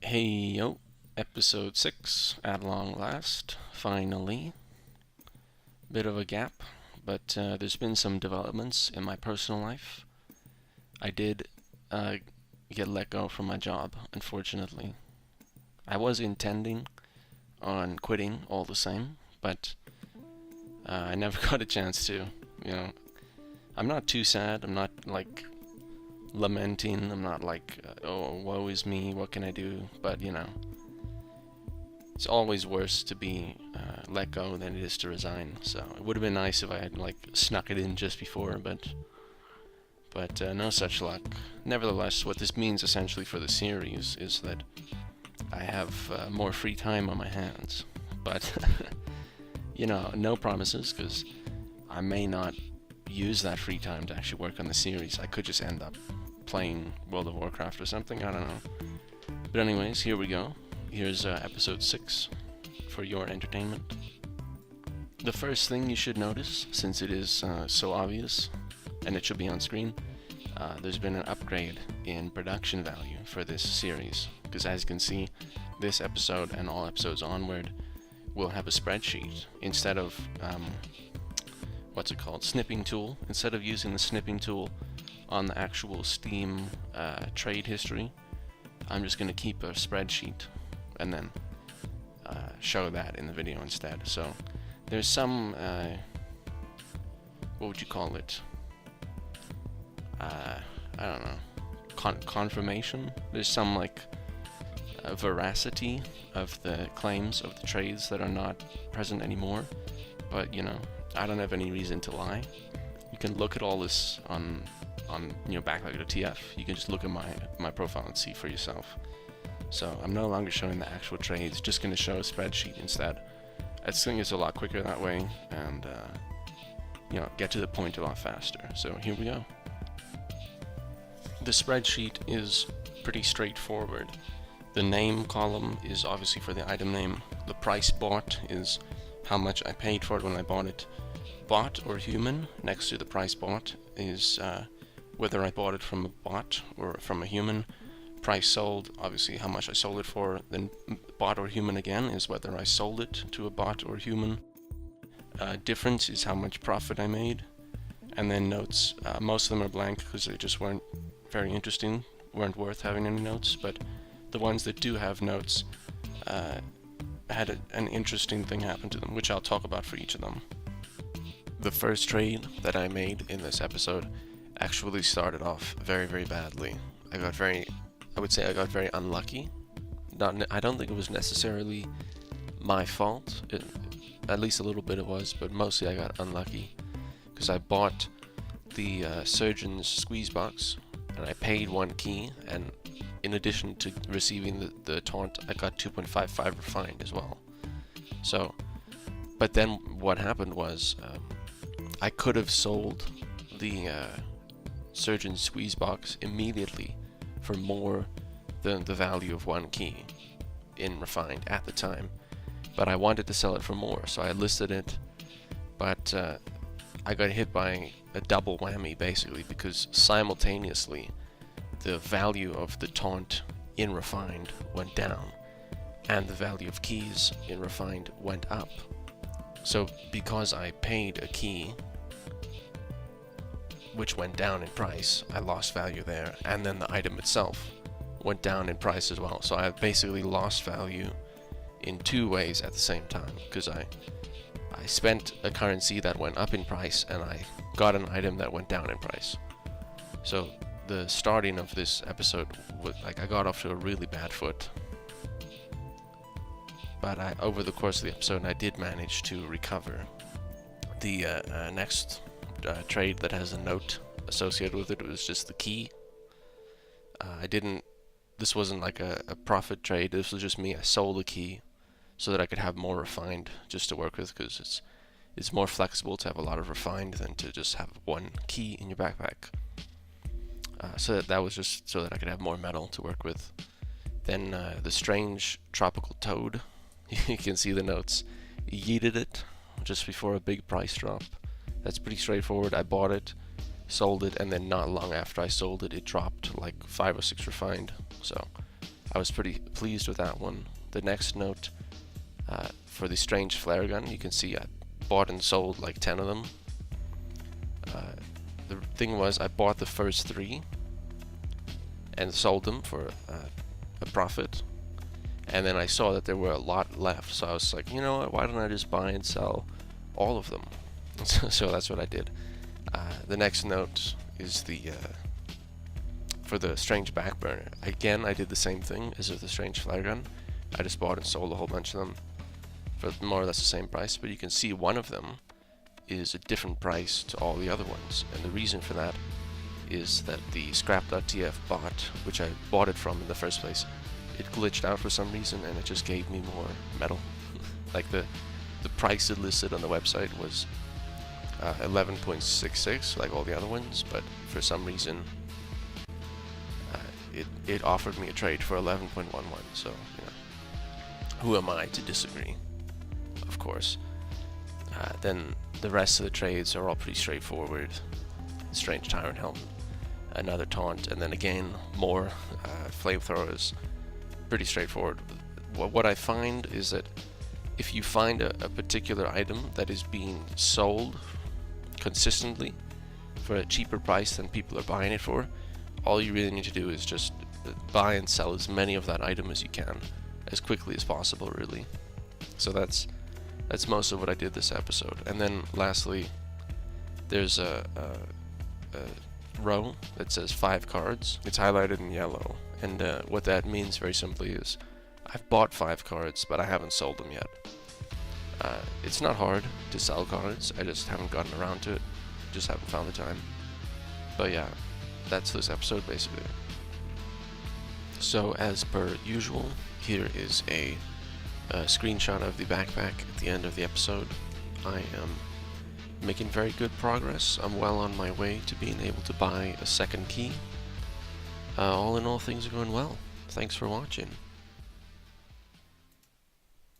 Hey yo, episode 6 at long last, finally. Bit of a gap, but there's been some developments in my personal life. I did get let go from my job, unfortunately. I was intending on quitting all the same, but I never got a chance to. You know, I'm not too sad, I'm not like lamenting, I'm not like, oh, woe is me, what can I do? But it's always worse to be let go than it is to resign. So it would have been nice if I had like snuck it in just before, but no such luck. Nevertheless, what this means essentially for the series is that I have more free time on my hands. But no promises, because I may not use that free time to actually work on the series. I could just end up playing World of Warcraft or something, I don't know. But anyways, here we go. Here's episode 6 for your entertainment. The first thing you should notice, since it is so obvious, and it should be on screen, there's been an upgrade in production value for this series. Because as you can see, this episode and all episodes onward will have a spreadsheet instead of snipping tool. Instead of using the snipping tool on the actual Steam trade history, I'm just going to keep a spreadsheet and then show that in the video instead. So there's some what would you call it? I don't know. Confirmation. There's some like veracity of the claims of the trades that are not present anymore. But I don't have any reason to lie. You can look at all this on Backlog.tf. You can just look at my profile and see for yourself. So I'm no longer showing the actual trades, just going to show a spreadsheet instead. I think it's a lot quicker that way, and get to the point a lot faster. So here we go. The spreadsheet is pretty straightforward. The name column is obviously for the item name. The price bought is how much I paid for it when I bought it. Bot or human, next to the price bought, is whether I bought it from a bot or from a human. Price sold, obviously how much I sold it for. Then bot or human again is whether I sold it to a bot or human. Difference is how much profit I made. And then notes, most of them are blank because they just weren't very interesting, weren't worth having any notes, but the ones that do have notes had an interesting thing happen to them, which I'll talk about for each of them. The first trade that I made in this episode actually started off very, very badly. I would say I got very unlucky. I don't think it was necessarily my fault. At least a little bit it was, but mostly I got unlucky. Because I bought the Surgeon's Squeeze Box, and I paid 1 key, and in addition to receiving the taunt, I got 2.55 refined as well. So, but then what happened was, I could have sold the Surgeon's Squeeze Box immediately for more than the value of 1 key in refined at the time, but I wanted to sell it for more, so I listed it, but I got hit by a double whammy basically, because simultaneously the value of the taunt in refined went down and the value of keys in refined went up. So because I paid a key which went down in price, I lost value there, and then the item itself went down in price as well. So I basically lost value in 2 ways at the same time, because I spent a currency that went up in price and I got an item that went down in price. So the starting of this episode was like, I got off to a really bad foot, but over the course of the episode I did manage to recover. The next trade that has a note associated with it was just the key. This wasn't like a profit trade, this was just me. I sold the key so that I could have more refined just to work with, because it's more flexible to have a lot of refined than to just have 1 key in your backpack. So that was just so that I could have more metal to work with. Then the strange tropical toad, you can see the notes, yeeted it just before a big price drop. That's pretty straightforward. I bought it, sold it, and then not long after I sold it, it dropped like 5 or 6 refined. So I was pretty pleased with that one. The next note, for the strange flare gun, you can see I bought and sold like 10 of them. The thing was, I bought the first 3 and sold them for a profit, and then I saw that there were a lot left, so I was like, you know what, why don't I just buy and sell all of them? So that's what I did. The next note is the for the strange backburner. Again, I did the same thing as with the strange flare gun. I just bought and sold a whole bunch of them for more or less the same price, but you can see one of them is a different price to all the other ones, and the reason for that is that the scrap.tf bot, which I bought it from in the first place, it glitched out for some reason and it just gave me more metal. Like the price it listed on the website was 11.66 like all the other ones, but for some reason it offered me a trade for 11.11, so you know, who am I to disagree, of course. Then the rest of the trades are all pretty straightforward. Strange Tyrant Helmet, another taunt, and then again more flamethrowers. Pretty straightforward. What I find is that if you find a particular item that is being sold consistently for a cheaper price than people are buying it for, all you really need to do is just buy and sell as many of that item as you can, as quickly as possible, really. So that's most of what I did this episode. And then lastly, there's a row that says 5 cards. It's highlighted in yellow, and what that means very simply is I've bought 5 cards, but I haven't sold them yet. It's not hard to sell cards, I just haven't gotten around to it, just haven't found the time. But yeah, that's this episode basically. So as per usual, here is a screenshot of the backpack at the end of the episode. I am making very good progress. I'm well on my way to being able to buy a second key. All in all, things are going well. Thanks for watching.